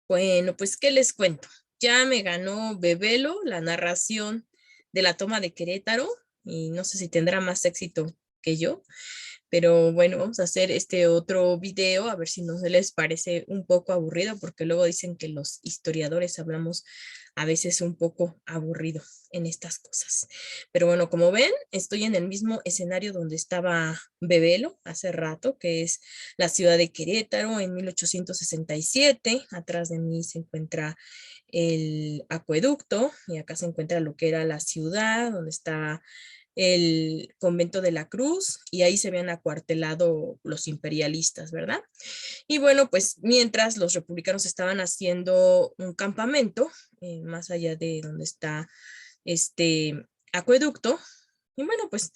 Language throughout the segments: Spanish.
Bueno, pues, ¿qué les cuento? Ya me ganó Bebelo la narración de la toma de Querétaro y no sé si tendrá más éxito que yo, pero bueno, vamos a hacer este otro video a ver si no se les parece un poco aburrido, porque luego dicen que los historiadores hablamos a veces un poco aburrido en estas cosas. Pero bueno, como ven, estoy en el mismo escenario donde estaba Bebelo hace rato, que es la ciudad de Querétaro en 1867. Atrás de mí se encuentra el acueducto y acá se encuentra lo que era la ciudad, donde está el convento de la Cruz, y ahí se habían acuartelado los imperialistas, ¿verdad? Y bueno, pues mientras los republicanos estaban haciendo un campamento más allá de donde está este acueducto, y bueno, pues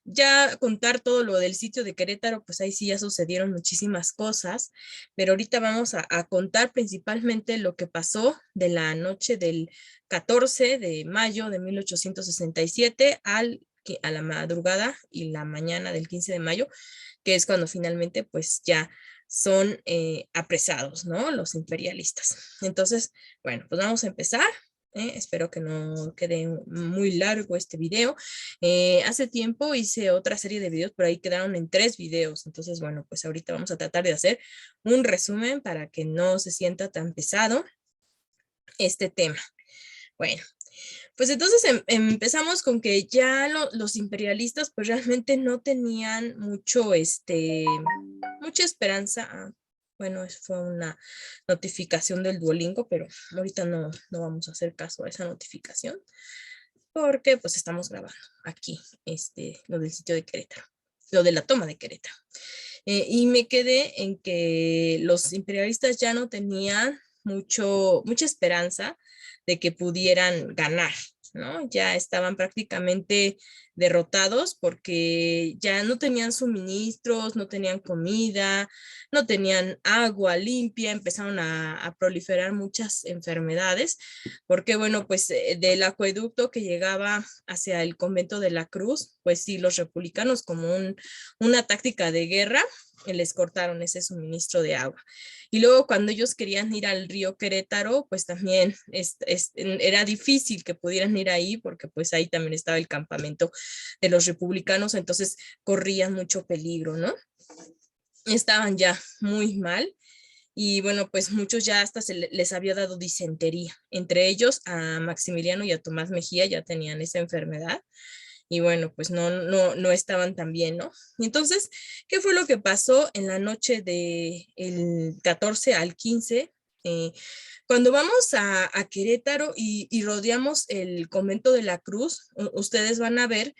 ya contar todo lo del sitio de Querétaro, pues ahí sí ya sucedieron muchísimas cosas, pero ahorita vamos a contar principalmente lo que pasó de la noche del 14 de mayo de 1867 a la madrugada y la mañana del 15 de mayo, que es cuando finalmente pues ya son apresados, ¿no? Los imperialistas. Entonces, bueno, pues vamos a empezar. Espero que no quede muy largo este video. Hace tiempo hice otra serie de videos, pero ahí quedaron en 3 videos. Entonces, bueno, pues ahorita vamos a tratar de hacer un resumen para que no se sienta tan pesado este tema. Bueno, pues entonces empezamos con que ya los imperialistas pues realmente no tenían mucha esperanza. Bueno, fue una notificación del Duolingo, pero ahorita no vamos a hacer caso a esa notificación porque pues estamos grabando aquí lo del sitio de Querétaro, lo de la toma de Querétaro. Y me quedé en que los imperialistas ya no tenían mucha esperanza de que pudieran ganar, ¿no? Ya estaban prácticamente derrotados porque ya no tenían suministros, no tenían comida, no tenían agua limpia, empezaron a proliferar muchas enfermedades, porque bueno, pues del acueducto que llegaba hacia el convento de la Cruz, pues sí, los republicanos como una táctica de guerra, les cortaron ese suministro de agua. Y luego cuando ellos querían ir al río Querétaro, pues también era difícil que pudieran ir ahí porque pues ahí también estaba el campamento de los republicanos, entonces corrían mucho peligro, ¿no? Estaban ya muy mal y bueno, pues muchos ya hasta les había dado disentería. Entre ellos a Maximiliano y a Tomás Mejía ya tenían esa enfermedad y bueno, pues no estaban tan bien, ¿no? Entonces, ¿qué fue lo que pasó en la noche del 14 al 15? Cuando vamos a Querétaro y rodeamos el convento de la Cruz, ustedes van a ver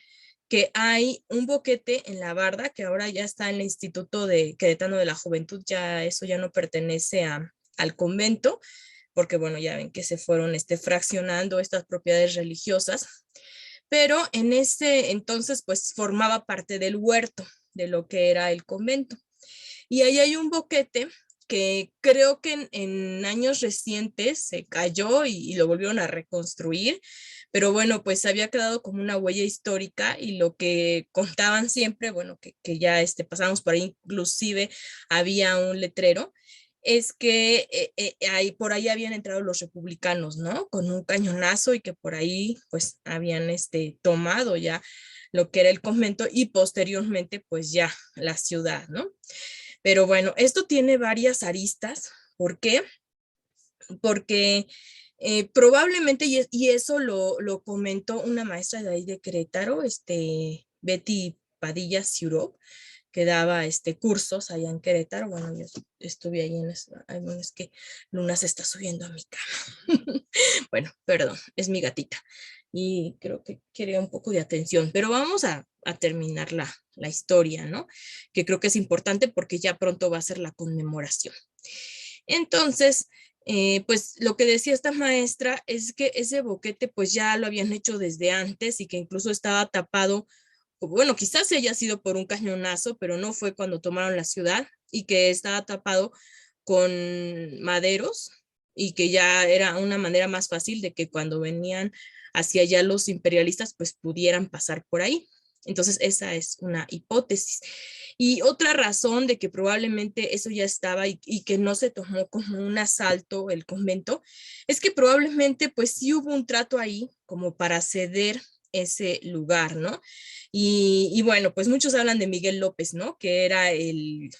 que hay un boquete en la barda que ahora ya está en el Instituto de Querétaro de la Juventud, ya eso ya no pertenece al convento, porque bueno, ya ven que se fueron fraccionando estas propiedades religiosas, pero en ese entonces pues formaba parte del huerto de lo que era el convento. Y ahí hay un boquete que creo que en años recientes se cayó y lo volvieron a reconstruir, pero bueno, pues había quedado como una huella histórica y lo que contaban siempre, bueno, que ya pasamos por ahí, inclusive había un letrero, es que por ahí habían entrado los republicanos, ¿no? Con un cañonazo y que por ahí pues habían tomado ya lo que era el convento y posteriormente pues ya la ciudad, ¿no? Pero bueno, esto tiene varias aristas. ¿Por qué? Porque probablemente, y eso lo comentó una maestra de ahí de Querétaro, Betty Padilla Ciuró, que daba cursos allá en Querétaro. Bueno, yo estuve ahí ay, bueno, es que Luna se está subiendo a mi cama. Bueno, perdón, es mi gatita. Y creo que quiere un poco de atención, pero vamos a terminar la historia, ¿no? Que creo que es importante porque ya pronto va a ser la conmemoración. Entonces, pues lo que decía esta maestra es que ese boquete pues ya lo habían hecho desde antes y que incluso estaba tapado, bueno, quizás haya sido por un cañonazo, pero no fue cuando tomaron la ciudad, y que estaba tapado con maderos y que ya era una manera más fácil de que cuando venían hacia allá los imperialistas pues pudieran pasar por ahí. Entonces, esa es una hipótesis. Y otra razón de que probablemente eso ya estaba y que no se tomó como un asalto el convento, es que probablemente pues sí hubo un trato ahí como para ceder ese lugar, ¿no? Y bueno, pues muchos hablan de Miguel López, ¿no? Que era el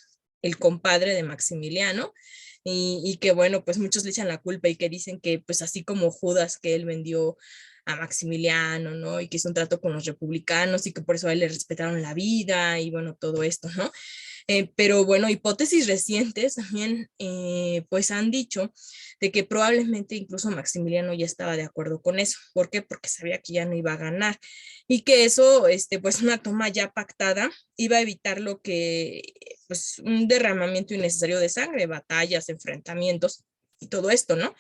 compadre de Maximiliano. Y que bueno, pues muchos le echan la culpa y que dicen que pues así como Judas que él vendió a Maximiliano, ¿no? Y que hizo un trato con los republicanos y que por eso a él le respetaron la vida y bueno, todo esto, ¿no? Pero bueno, hipótesis recientes también pues han dicho de que probablemente incluso Maximiliano ya estaba de acuerdo con eso. ¿Por qué? Porque sabía que ya no iba a ganar y que eso, pues una toma ya pactada iba a evitar lo que, pues un derramamiento innecesario de sangre, batallas, enfrentamientos y todo esto, ¿no?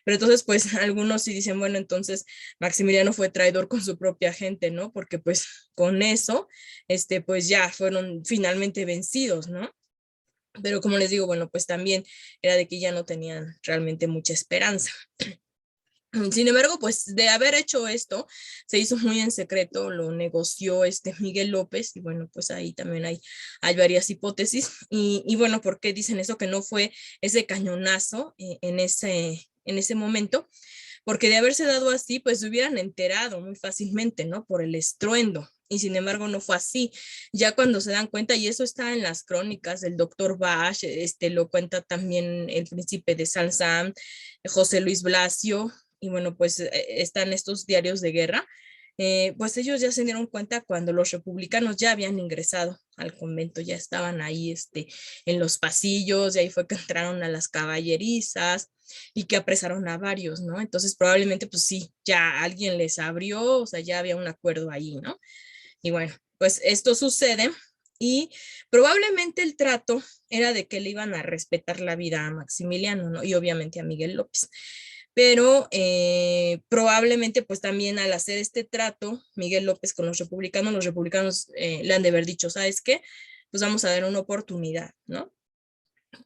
Pero entonces, pues algunos sí dicen, bueno, entonces Maximiliano fue traidor con su propia gente, ¿no? Porque pues con eso, pues ya fueron finalmente vencidos, ¿no? Pero como les digo, bueno, pues también era de que ya no tenían realmente mucha esperanza. Sin embargo, pues de haber hecho esto, se hizo muy en secreto, lo negoció Miguel López, y bueno, pues ahí también hay varias hipótesis. Y bueno, ¿por qué dicen eso? Que no fue ese cañonazo en ese momento, porque de haberse dado así, pues se hubieran enterado muy fácilmente, ¿no? Por el estruendo. Y sin embargo no fue así. Ya cuando se dan cuenta, y eso está en las crónicas del doctor Bach, lo cuenta también el príncipe de Salzán, José Luis Blasio, y bueno, pues están estos diarios de guerra, pues ellos ya se dieron cuenta cuando los republicanos ya habían ingresado al convento, ya estaban ahí en los pasillos, y ahí fue que entraron a las caballerizas y que apresaron a varios, ¿no? Entonces probablemente pues sí, ya alguien les abrió, o sea, ya había un acuerdo ahí, ¿no? Y bueno, pues esto sucede y probablemente el trato era de que le iban a respetar la vida a Maximiliano, ¿no? Y obviamente a Miguel López. Pero probablemente pues también al hacer este trato, Miguel López con los republicanos le han de haber dicho, ¿sabes qué? Pues vamos a dar una oportunidad, ¿no?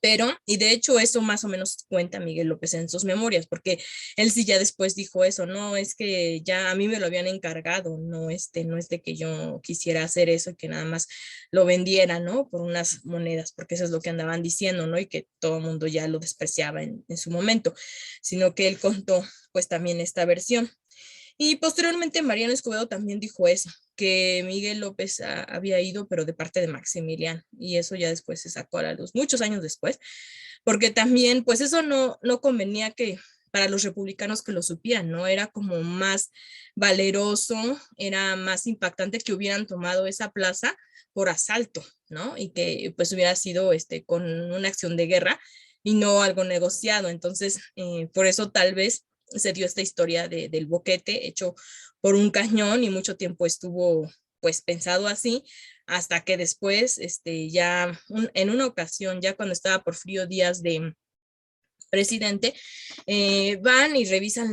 Pero, y de hecho eso más o menos cuenta Miguel López en sus memorias, porque él sí ya después dijo eso, no, es que ya a mí me lo habían encargado, no, no es de que yo quisiera hacer eso y que nada más lo vendiera, ¿no? Por unas monedas, porque eso es lo que andaban diciendo, ¿no? Y que todo el mundo ya lo despreciaba en su momento, sino que él contó pues también esta versión. Y posteriormente Mariano Escobedo también dijo eso, que Miguel López había ido, pero de parte de Maximiliano, y eso ya después se sacó a la luz, muchos años después, porque también, pues eso no convenía que para los republicanos que lo supieran, ¿no? Era como más valeroso, era más impactante que hubieran tomado esa plaza por asalto, ¿no? Y que pues hubiera sido con una acción de guerra y no algo negociado. Entonces, por eso tal vez se dio esta historia del boquete hecho por un cañón y mucho tiempo estuvo pues pensado así, hasta que después, en una ocasión, ya cuando estaba Porfirio Díaz de presidente, van y revisan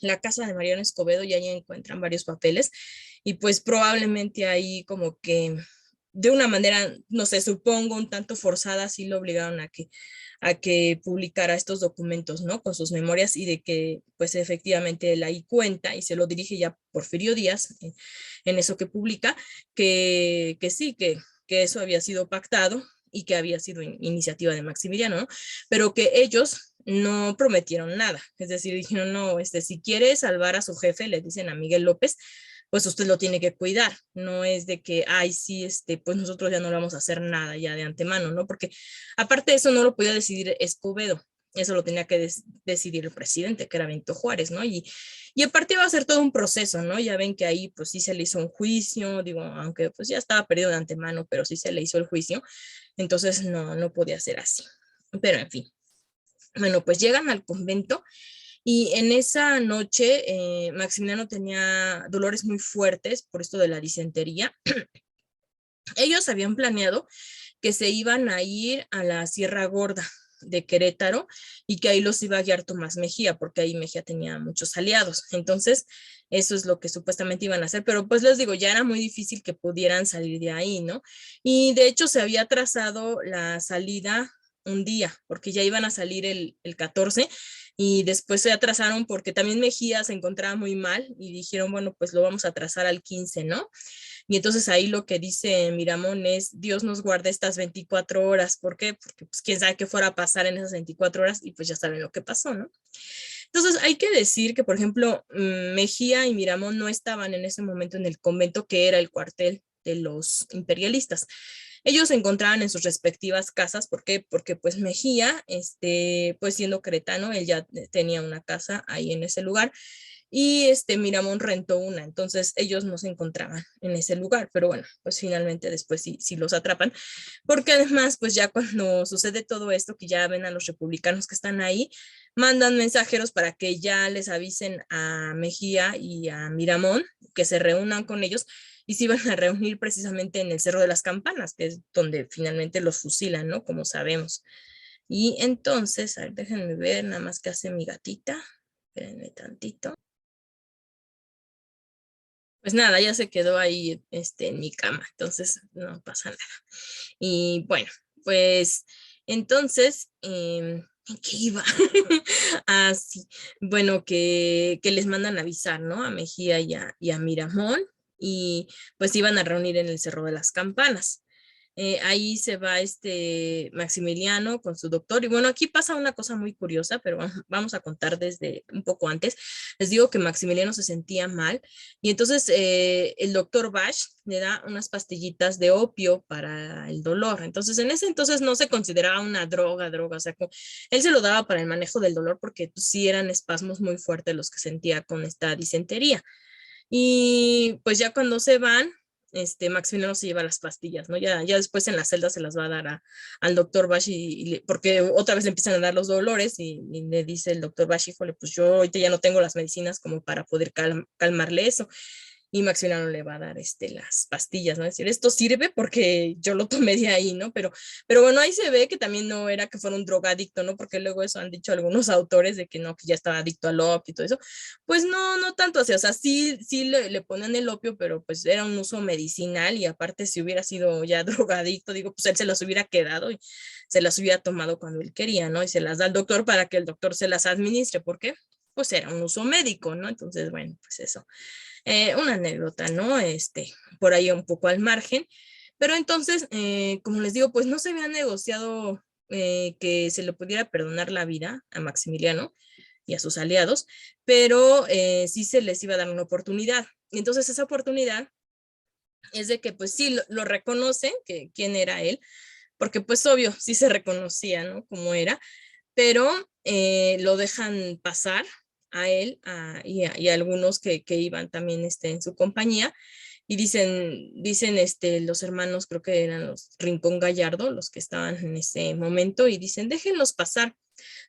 la casa de Mariano Escobedo y ahí encuentran varios papeles y pues probablemente ahí como que de una manera, no sé, supongo un tanto forzada, sí lo obligaron a que publicara estos documentos, ¿no? Con sus memorias y de que, pues efectivamente él ahí cuenta y se lo dirige ya Porfirio Díaz en eso que publica, que sí, que eso había sido pactado y que había sido iniciativa de Maximiliano, ¿no? Pero que ellos no prometieron nada, es decir, dijeron, no, si quiere salvar a su jefe, le dicen a Miguel López, pues usted lo tiene que cuidar, no es de que, ay, sí, pues nosotros ya no le vamos a hacer nada ya de antemano, ¿no? Porque aparte de eso no lo podía decidir Escobedo, eso lo tenía que decidir el presidente, que era Benito Juárez, ¿no? Y aparte va a ser todo un proceso, ¿no? Ya ven que ahí pues sí se le hizo un juicio, digo, aunque pues ya estaba perdido de antemano, pero sí se le hizo el juicio, entonces no podía ser así. Pero en fin, bueno, pues llegan al convento y en esa noche Maximiliano tenía dolores muy fuertes por esto de la disentería. Ellos habían planeado que se iban a ir a la Sierra Gorda de Querétaro y que ahí los iba a guiar Tomás Mejía, porque ahí Mejía tenía muchos aliados. Entonces, eso es lo que supuestamente iban a hacer, pero pues les digo, ya era muy difícil que pudieran salir de ahí, ¿no? Y de hecho se había trazado la salida un día, porque ya iban a salir el 14 y después se atrasaron porque también Mejía se encontraba muy mal y dijeron, bueno, pues lo vamos a trazar al 15, ¿no? Y entonces ahí lo que dice Miramón es, Dios nos guarda estas 24 horas. ¿Por qué? Porque pues quién sabe qué fuera a pasar en esas 24 horas y pues ya saben lo que pasó, ¿no? Entonces hay que decir que, por ejemplo, Mejía y Miramón no estaban en ese momento en el convento que era el cuartel de los imperialistas. Ellos se encontraban en sus respectivas casas. ¿Por qué? Porque pues Mejía, pues siendo cretano, él ya tenía una casa ahí en ese lugar y Miramón rentó una, entonces ellos no se encontraban en ese lugar, pero bueno, pues finalmente después sí los atrapan, porque además pues ya cuando sucede todo esto, que ya ven a los republicanos que están ahí, mandan mensajeros para que ya les avisen a Mejía y a Miramón que se reúnan con ellos y se iban a reunir precisamente en el Cerro de las Campanas, que es donde finalmente los fusilan, ¿no? Como sabemos. Y entonces, a ver, déjenme ver nada más que hace mi gatita. Espérenme tantito. Pues nada, ya se quedó ahí en mi cama, entonces no pasa nada. Y bueno, pues entonces, ¿en qué iba? Ah, sí, bueno, que les mandan avisar, ¿no? A Mejía y a Miramón, y pues iban a reunir en el Cerro de las Campanas. Ahí se va Maximiliano con su doctor. Y bueno, aquí pasa una cosa muy curiosa, pero vamos a contar desde un poco antes. Les digo que Maximiliano se sentía mal y entonces el doctor Bach le da unas pastillitas de opio para el dolor. Entonces, en ese entonces no se consideraba una droga, o sea, él se lo daba para el manejo del dolor porque pues, sí eran espasmos muy fuertes los que sentía con esta disentería. Y pues ya cuando se van, Maximiliano se lleva las pastillas, ¿no? Ya después en la celda se las va a dar al doctor Bashi, porque otra vez le empiezan a dar los dolores y le dice el doctor Bashi, híjole, pues yo ahorita ya no tengo las medicinas como para poder calmarle eso. Y Maximiliano le va a dar las pastillas, ¿no? Es decir, esto sirve porque yo lo tomé de ahí, ¿no? Pero bueno, ahí se ve que también no era que fuera un drogadicto, ¿no? Porque luego eso han dicho algunos autores de que no, que ya estaba adicto al opio y todo eso. Pues no tanto así, o sea, sí le ponen el opio, pero pues era un uso medicinal y aparte si hubiera sido ya drogadicto, digo, pues él se las hubiera quedado y se las hubiera tomado cuando él quería, ¿no? Y se las da al doctor para que el doctor se las administre, ¿por qué? Pues era un uso médico, ¿no? Entonces, bueno, pues eso. Una anécdota, ¿no? Por ahí un poco al margen. Pero entonces, como les digo, pues no se había negociado que se le pudiera perdonar la vida a Maximiliano y a sus aliados, pero sí se les iba a dar una oportunidad. Y entonces esa oportunidad es de que pues sí lo reconocen, que quién era él, porque pues obvio, sí se reconocía, ¿no? Cómo era, pero lo dejan pasar a él y a algunos que iban también en su compañía y dicen los hermanos, creo que eran los Rincón Gallardo, los que estaban en ese momento, y dicen, déjenlos pasar,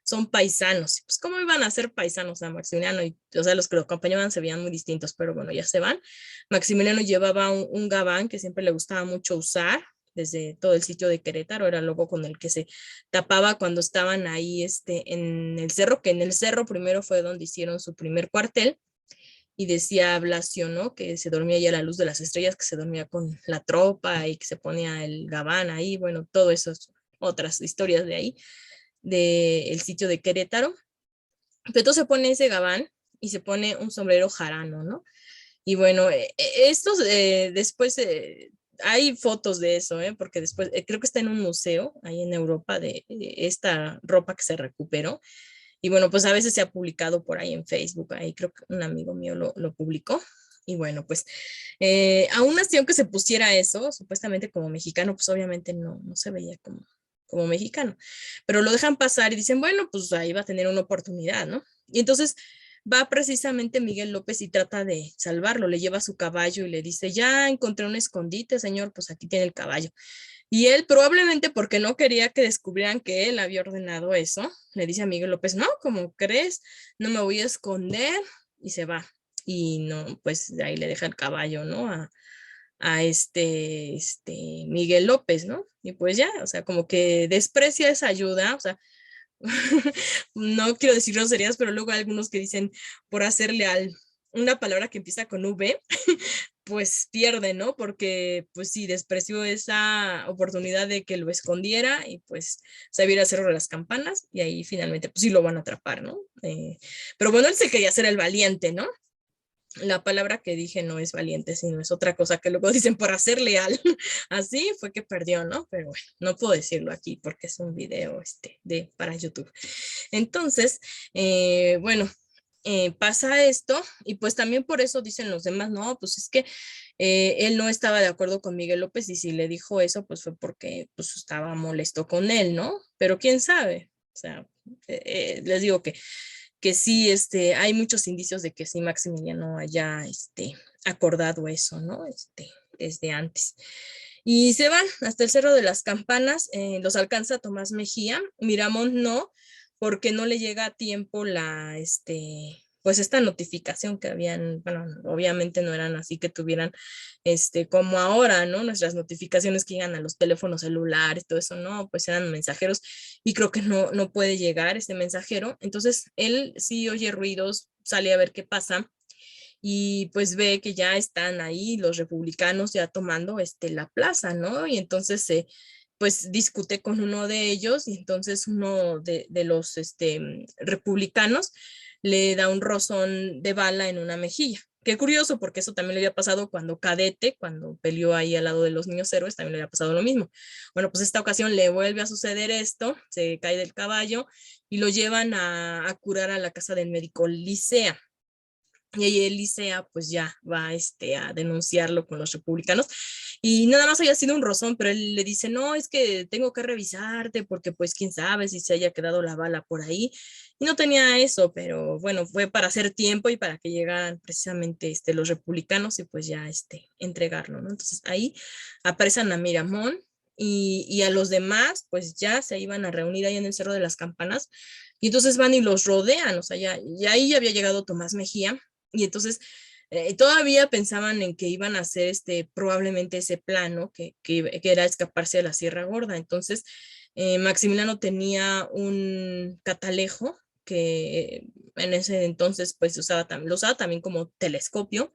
son paisanos. Pues, ¿cómo iban a ser paisanos a Maximiliano? Y, o sea, los que lo acompañaban se veían muy distintos, pero bueno, ya se van. Maximiliano llevaba un gabán que siempre le gustaba mucho usar, desde todo el sitio de Querétaro, era luego con el que se tapaba cuando estaban ahí en el cerro, que en el cerro primero fue donde hicieron su primer cuartel, y decía Blasio, ¿no? Que se dormía ya a la luz de las estrellas, que se dormía con la tropa y que se ponía el gabán ahí, bueno, todo eso, otras historias de ahí, del sitio de Querétaro. Pero entonces se pone ese gabán y se pone un sombrero jarano, ¿no? Y bueno, estos después hay fotos de eso, porque después creo que está en un museo ahí en Europa de esta ropa que se recuperó. Y bueno, pues a veces se ha publicado por ahí en Facebook, ahí creo que un amigo mío lo publicó. Y bueno, pues aún así, aunque se pusiera eso, supuestamente como mexicano, pues obviamente no se veía como mexicano. Pero lo dejan pasar y dicen, bueno, pues ahí va a tener una oportunidad, ¿no? Y entonces va precisamente Miguel López y trata de salvarlo, le lleva su caballo y le dice, ya encontré un escondite, señor, pues aquí tiene el caballo. Y él probablemente porque no quería que descubrieran que él había ordenado eso, le dice a Miguel López, no, ¿cómo crees? No me voy a esconder y se va. Y no, pues de ahí le deja el caballo, ¿no? A Miguel López, ¿no? Y pues ya, o sea, como que desprecia esa ayuda, o sea, no quiero decir groserías, pero luego hay algunos que dicen por hacerle una palabra que empieza con V, pues pierde, ¿no? Porque pues sí, despreció esa oportunidad de que lo escondiera y pues se viera Cerro de las Campanas y ahí finalmente pues sí lo van a atrapar, ¿no? Pero bueno, él se quería hacer el valiente, ¿no? la palabra que dije no es valiente, sino es otra cosa que luego dicen por ser leal. Así fue que perdió, ¿no? Pero bueno, no puedo decirlo aquí porque es un video para YouTube. Entonces, bueno, pasa esto y pues también por eso dicen los demás, no, pues es que él no estaba de acuerdo con Miguel López y si le dijo eso, pues fue porque pues estaba molesto con él, ¿no? Pero quién sabe, o sea, les digo que sí, hay muchos indicios de que sí Maximiliano haya, acordado eso, ¿no? Desde antes. Y se van hasta el Cerro de las Campanas, los alcanza Tomás Mejía, Miramón no, porque no le llega a tiempo pues esta notificación que habían, bueno, obviamente no eran así que tuvieran, como ahora, ¿no? Nuestras notificaciones que llegan a los teléfonos celulares, todo eso, no, pues eran mensajeros y creo que no puede llegar este mensajero. Entonces, él sí oye ruidos, sale a ver qué pasa y pues ve que ya están ahí los republicanos ya tomando la plaza, ¿no? Y entonces pues discute con uno de ellos y entonces uno de los republicanos le da un rozón de bala en una mejilla. Qué curioso, porque eso también le había pasado cuando Cadete, cuando peleó ahí al lado de los niños héroes, también le había pasado lo mismo. Bueno, pues esta ocasión le vuelve a suceder esto, se cae del caballo y lo llevan a curar a la casa del médico Licea. Y ahí Elisea pues ya va a denunciarlo con los republicanos y nada más había sido un rozón, pero él le dice, no, es que tengo que revisarte porque pues quién sabe si se haya quedado la bala por ahí y no tenía eso, pero bueno, fue para hacer tiempo y para que llegaran precisamente los republicanos y pues ya entregarlo, ¿no? Entonces ahí aparecen a Miramón y a los demás pues ya se iban a reunir ahí en el Cerro de las Campanas y entonces van y los rodean, o sea, ya ahí ya había llegado Tomás Mejía y entonces todavía pensaban en que iban a hacer probablemente ese plano que era escaparse de la Sierra Gorda. Entonces, Maximiliano tenía un catalejo que en ese entonces pues lo usaba también como telescopio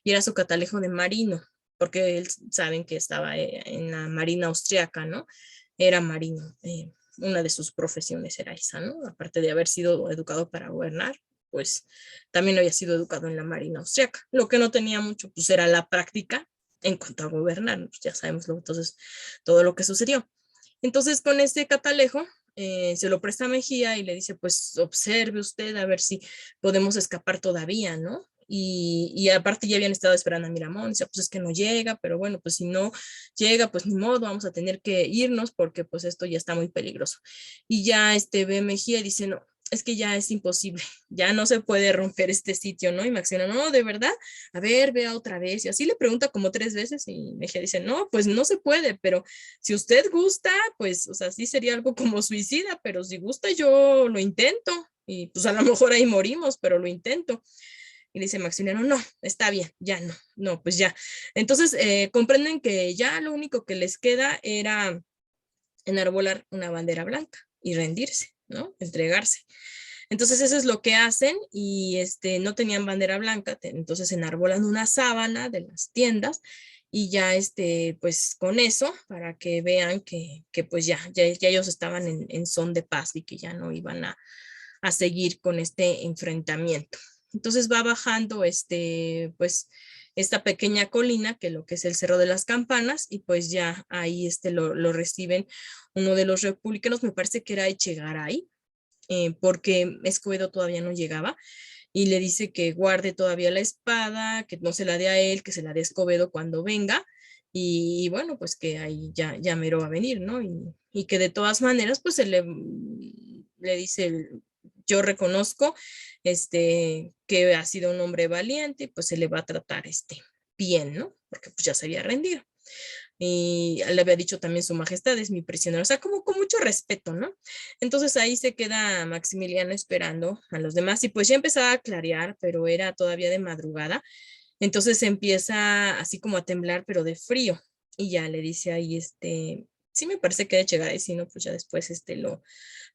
y era su catalejo de marino, porque saben que estaba en la marina austriaca, ¿no? Era marino. Una de sus profesiones era esa, ¿no? Aparte de haber sido educado para gobernar, pues también había sido educado en la marina austriaca. Lo que no tenía mucho, pues era la práctica en cuanto a gobernar, pues ya sabemos entonces todo lo que sucedió. Entonces con este catalejo se lo presta a Mejía y le dice, pues observe usted a ver si podemos escapar todavía, ¿no? Y aparte ya habían estado esperando a Miramón, dice, pues es que no llega, pero bueno, pues si no llega, pues ni modo, vamos a tener que irnos porque pues esto ya está muy peligroso. Y ya ve Mejía y dice, no, es que ya es imposible, ya no se puede romper este sitio, ¿no? Y Maximiliano, no, de verdad, a ver, vea otra vez. Y así le pregunta como 3 veces y Mejía dice, no, pues no se puede, pero si usted gusta, pues, o sea, sí sería algo como suicida, pero si gusta yo lo intento y pues a lo mejor ahí morimos, pero lo intento. Y dice Maximiliano, no, está bien, ya no, no, pues ya. Entonces comprenden que ya lo único que les queda era enarbolar una bandera blanca y rendirse, ¿no? Entregarse. Entonces eso es lo que hacen y no tenían bandera blanca, entonces enarbolan una sábana de las tiendas y ya pues con eso para que vean que pues ya ellos estaban en son de paz y que ya no iban a seguir con este enfrentamiento. Entonces va bajando pues esta pequeña colina que lo que es el Cerro de las Campanas y pues ya ahí lo reciben uno de los republicanos, me parece que era Echegaray, porque Escobedo todavía no llegaba y le dice que guarde todavía la espada, que no se la dé a él, que se la dé a Escobedo cuando venga y bueno, pues que ahí ya mero va a venir, ¿no? Y que de todas maneras, pues se le dice, yo reconozco que ha sido un hombre valiente y pues se le va a tratar bien, ¿no? Porque pues ya se había rendido. Y le había dicho también su majestad es mi prisionero, o sea, como con mucho respeto, ¿no? Entonces ahí se queda Maximiliano esperando a los demás y pues ya empezaba a clarear, pero era todavía de madrugada, entonces empieza así como a temblar, pero de frío, y ya le dice ahí, sí me parece que de llegar y si no, pues ya después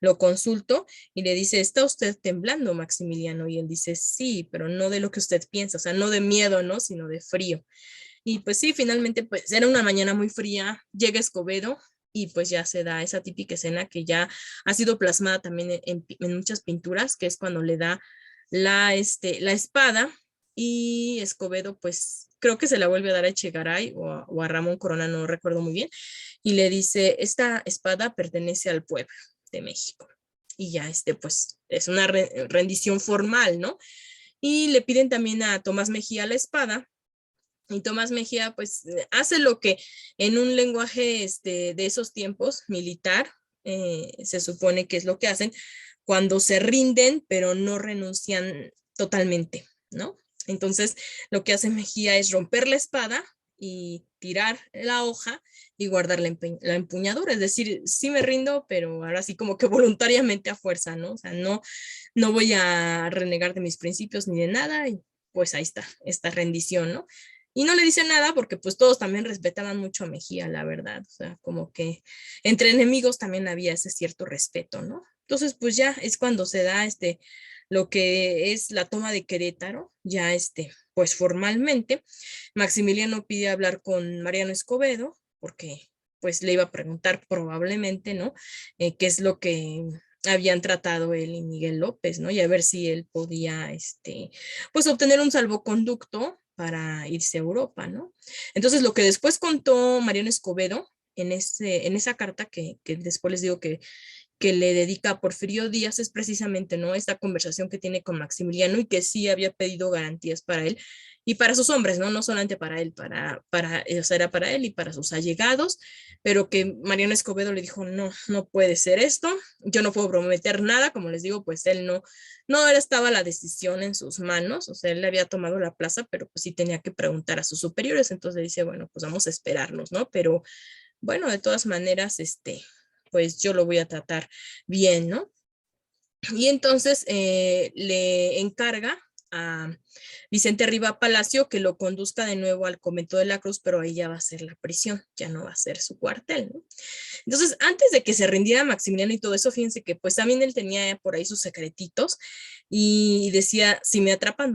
lo consulto y le dice, ¿está usted temblando, Maximiliano? Y él dice, sí, pero no de lo que usted piensa, o sea, no de miedo, ¿no? Sino de frío. Y pues sí, finalmente pues era una mañana muy fría, llega Escobedo y pues ya se da esa típica escena que ya ha sido plasmada también en muchas pinturas, que es cuando le da la espada y Escobedo pues creo que se la vuelve a dar a Echegaray o a Ramón Corona, no recuerdo muy bien, y le dice, esta espada pertenece al pueblo de México. Y ya pues es una rendición formal, ¿no? Y le piden también a Tomás Mejía la espada, y Tomás Mejía pues hace lo que en un lenguaje de esos tiempos militar se supone que es lo que hacen cuando se rinden pero no renuncian totalmente, ¿no? Entonces lo que hace Mejía es romper la espada y tirar la hoja y guardar la empuñadura, es decir, sí me rindo, pero ahora sí como que voluntariamente a fuerza, ¿no? O sea, no voy a renegar de mis principios ni de nada, y pues ahí está, esta rendición, ¿no? Y no le dice nada porque pues todos también respetaban mucho a Mejía, la verdad. O sea, como que entre enemigos también había ese cierto respeto, ¿no? Entonces, pues ya es cuando se da lo que es la toma de Querétaro, ya pues formalmente. Maximiliano pide hablar con Mariano Escobedo porque pues le iba a preguntar probablemente, ¿no? Qué es lo que habían tratado él y Miguel López, ¿no? Y a ver si él podía, pues obtener un salvoconducto para irse a Europa, ¿no? Entonces, lo que después contó Mariano Escobedo en esa carta que después les digo que le dedica a Porfirio Díaz es precisamente, ¿no? Esta conversación que tiene con Maximiliano y que sí había pedido garantías para él y para sus hombres, ¿no? No solamente para él, o sea, era para él y para sus allegados, pero que Mariano Escobedo le dijo, no, no puede ser esto, yo no puedo prometer nada, como les digo, pues él no estaba la decisión en sus manos, o sea, él le había tomado la plaza, pero pues sí tenía que preguntar a sus superiores, entonces dice, bueno, pues vamos a esperarnos, ¿no? Pero bueno, de todas maneras, pues yo lo voy a tratar bien, ¿no? Y entonces le encarga a Vicente Riva Palacio que lo conduzca de nuevo al convento de la Cruz, pero ahí ya va a ser la prisión, ya no va a ser su cuartel, ¿no? Entonces, antes de que se rindiera Maximiliano y todo eso, fíjense que pues también él tenía por ahí sus secretitos y decía, si me atrapan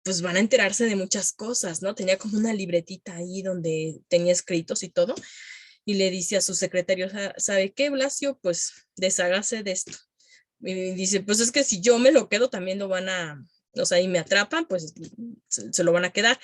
pues van a enterarse de muchas cosas, ¿no? Tenía como una libretita ahí donde tenía escritos y todo, y le dice a su secretario, ¿sabe qué, Blasio? Pues deshágase de esto. Y dice, pues es que si yo me lo quedo, también lo van o sea, y me atrapan, pues se lo van a quedar.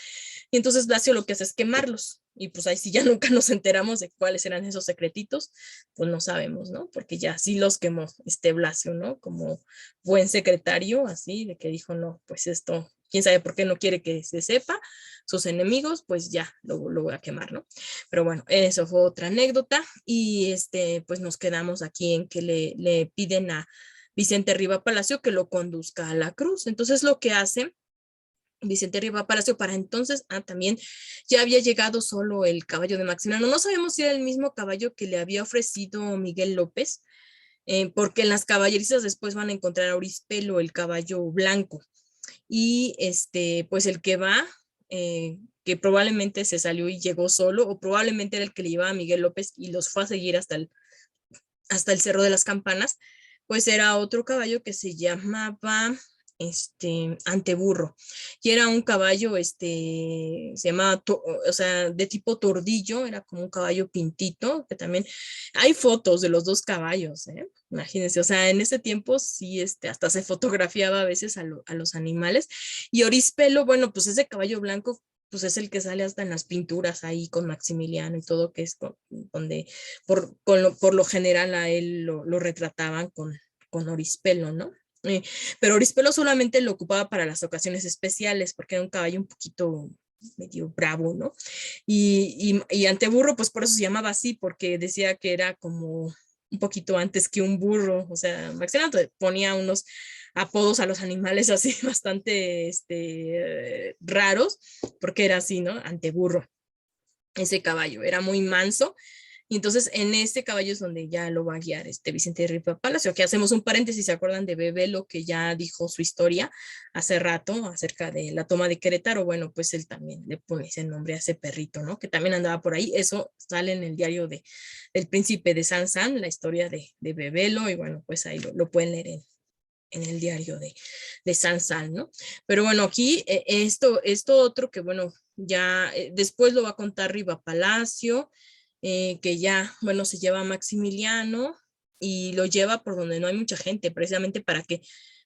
Y entonces Blasio lo que hace es quemarlos. Y pues ahí sí ya nunca nos enteramos de cuáles eran esos secretitos, pues no sabemos, ¿no? Porque ya sí los quemó Blasio, ¿no? Como buen secretario, así, de que dijo, no, pues esto, quién sabe por qué no quiere que se sepa, sus enemigos, pues ya lo voy a quemar, ¿no? Pero bueno, eso fue otra anécdota y pues nos quedamos aquí en que le piden a Vicente Riva Palacio que lo conduzca a la cruz. Entonces lo que hace Vicente Riva Palacio para entonces, también ya había llegado solo el caballo de Maximiliano. No sabemos si era el mismo caballo que le había ofrecido Miguel López, porque en las caballerizas después van a encontrar a Orispelo, el caballo blanco. Y pues el que va, que probablemente se salió y llegó solo, o probablemente era el que le llevaba a Miguel López y los fue a seguir hasta el Cerro de las Campanas, pues era otro caballo que se llamaba Anteburro, y era un caballo, se llamaba, o sea, de tipo tordillo, era como un caballo pintito, que también hay fotos de los dos caballos, ¿eh? Imagínense, o sea, en ese tiempo sí, hasta se fotografiaba a veces a los animales, y Orispelo, bueno, pues ese caballo blanco, pues es el que sale hasta en las pinturas ahí con Maximiliano y todo, que es donde por lo general a él lo retrataban con Orispelo, ¿no? Pero Orispelo solamente lo ocupaba para las ocasiones especiales, porque era un caballo un poquito medio bravo, ¿no? Y Anteburro, pues por eso se llamaba así, porque decía que era como un poquito antes que un burro, o sea, Maximiliano ponía unos apodos a los animales así bastante raros, porque era así, ¿no? Anteburro, ese caballo, era muy manso. Y entonces en este caballo es donde ya lo va a guiar Vicente de Riva Palacio. Aquí hacemos un paréntesis, ¿se acuerdan de Bebelo que ya dijo su historia hace rato acerca de la toma de Querétaro? Bueno, pues él también le pone ese nombre a ese perrito, ¿no? Que también andaba por ahí. Eso sale en el diario del Príncipe de San, la historia de Bebelo, y bueno, pues ahí lo pueden leer en el diario de San, ¿no? Pero bueno, aquí esto otro que bueno, ya después lo va a contar Riva Palacio, que ya, bueno, se lleva a Maximiliano y lo lleva por donde no hay mucha gente, precisamente para que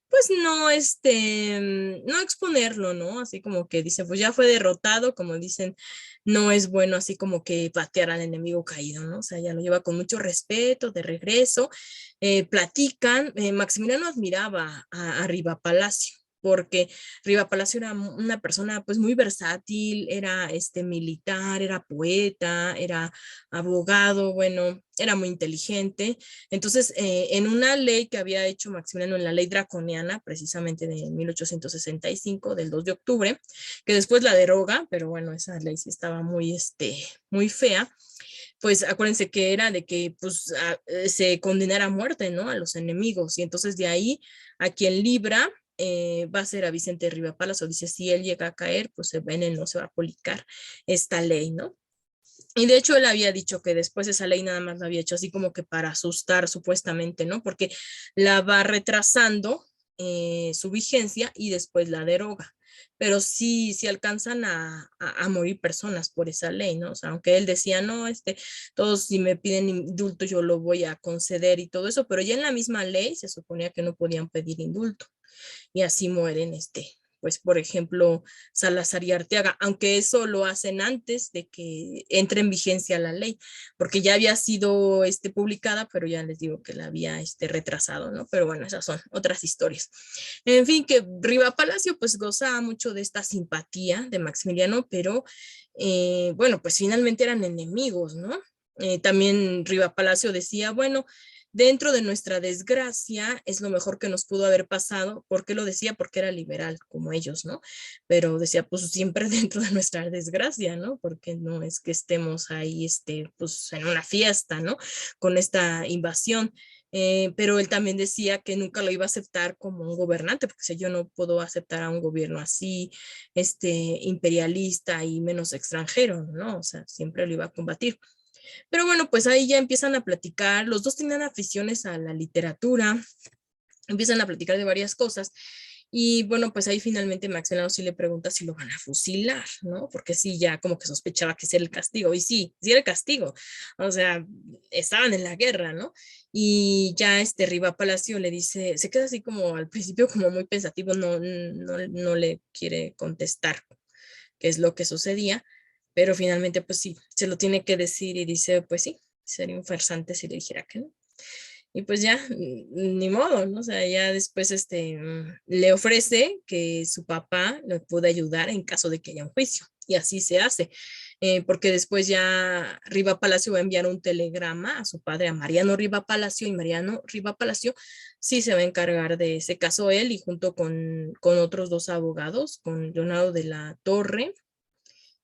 pues no, no exponerlo, ¿no? Así como que dice, pues ya fue derrotado, como dicen, no es bueno así como que patear al enemigo caído, ¿no? O sea, ya lo lleva con mucho respeto, de regreso, platican, Maximiliano admiraba a Riva Palacio, porque Riva Palacio era una persona pues muy versátil, era militar, era poeta, era abogado, bueno, era muy inteligente. Entonces, en una ley que había hecho Maximiliano, en la ley draconiana, precisamente de 1865, del 2 de octubre, que después la deroga, pero bueno, esa ley sí estaba muy, muy fea, pues acuérdense que era de que pues, se condenara a muerte, ¿no? A los enemigos, y entonces de ahí a quien libra va a ser a Vicente Riva Palacio. Dice, si él llega a caer, pues en él no se va a aplicar esta ley, ¿no? Y de hecho él había dicho que después esa ley nada más la había hecho así como que para asustar supuestamente, ¿no? Porque la va retrasando su vigencia y después la deroga. Pero sí, sí alcanzan a morir personas por esa ley, ¿no? O sea, aunque él decía, no, todos si me piden indulto yo lo voy a conceder y todo eso, pero ya en la misma ley se suponía que no podían pedir indulto y así mueren pues por ejemplo, Salazar y Arteaga, aunque eso lo hacen antes de que entre en vigencia la ley, porque ya había sido publicada, pero ya les digo que la había retrasado, ¿no? Pero bueno, esas son otras historias. En fin, que Riva Palacio pues gozaba mucho de esta simpatía de Maximiliano, pero bueno, pues finalmente eran enemigos, ¿no? También Riva Palacio decía, bueno, dentro de nuestra desgracia es lo mejor que nos pudo haber pasado. ¿Por qué lo decía? Porque era liberal como ellos, ¿no? Pero decía, pues siempre dentro de nuestra desgracia, ¿no? Porque no es que estemos ahí, pues en una fiesta, ¿no? Con esta invasión. Pero él también decía que nunca lo iba a aceptar como un gobernante, porque si yo no puedo aceptar a un gobierno así, imperialista y menos extranjero, ¿no? O sea, siempre lo iba a combatir. Pero bueno, pues ahí ya empiezan a platicar, los dos tenían aficiones a la literatura, empiezan a platicar de varias cosas. Y bueno, pues ahí finalmente Maximiliano sí le pregunta si lo van a fusilar, ¿no? Porque sí, ya como que sospechaba que ese era el castigo. Y sí, sí era el castigo. O sea, estaban en la guerra, ¿no? Y ya Riva Palacio le dice, se queda así como al principio como muy pensativo, no le quiere contestar qué es lo que sucedía, pero finalmente pues sí, se lo tiene que decir y dice, pues sí, sería un farsante si le dijera que no. Y pues ya, ni modo, ¿no? O sea, ya después le ofrece que su papá le puede ayudar en caso de que haya un juicio. Y así se hace. Porque después ya Riva Palacio va a enviar un telegrama a su padre, a Mariano Riva Palacio, y Mariano Riva Palacio sí se va a encargar de ese caso él y junto con otros dos abogados, con Leonardo de la Torre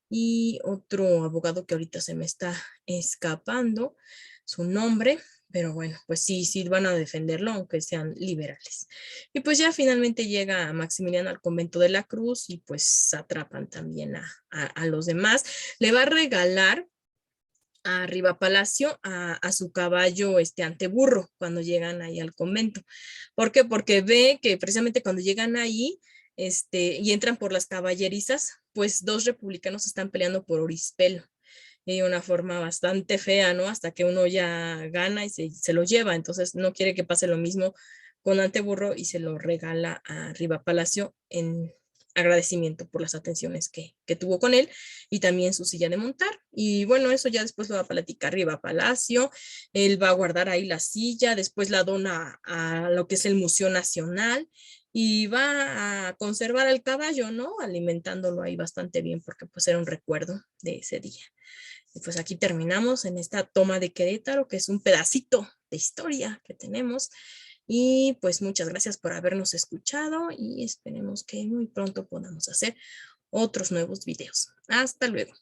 y otro abogado que ahorita se me está escapando su nombre, pero bueno, pues sí, sí van a defenderlo, aunque sean liberales. Y pues ya finalmente llega Maximiliano al convento de la Cruz y pues atrapan también a los demás. Le va a regalar a Riva Palacio a su caballo anteburro cuando llegan ahí al convento. ¿Por qué? Porque ve que precisamente cuando llegan ahí y entran por las caballerizas, pues dos republicanos están peleando por Orispelo y de una forma bastante fea, ¿no? Hasta que uno ya gana y se lo lleva, entonces no quiere que pase lo mismo con Anteburro y se lo regala a Riva Palacio en agradecimiento por las atenciones que tuvo con él y también su silla de montar. Y bueno, eso ya después lo va a platicar Riva Palacio, él va a guardar ahí la silla, después la dona a lo que es el Museo Nacional y va a conservar al caballo, ¿no? Alimentándolo ahí bastante bien porque pues era un recuerdo de ese día. Y pues aquí terminamos en esta toma de Querétaro, que es un pedacito de historia que tenemos. Y pues muchas gracias por habernos escuchado y esperemos que muy pronto podamos hacer otros nuevos videos. Hasta luego.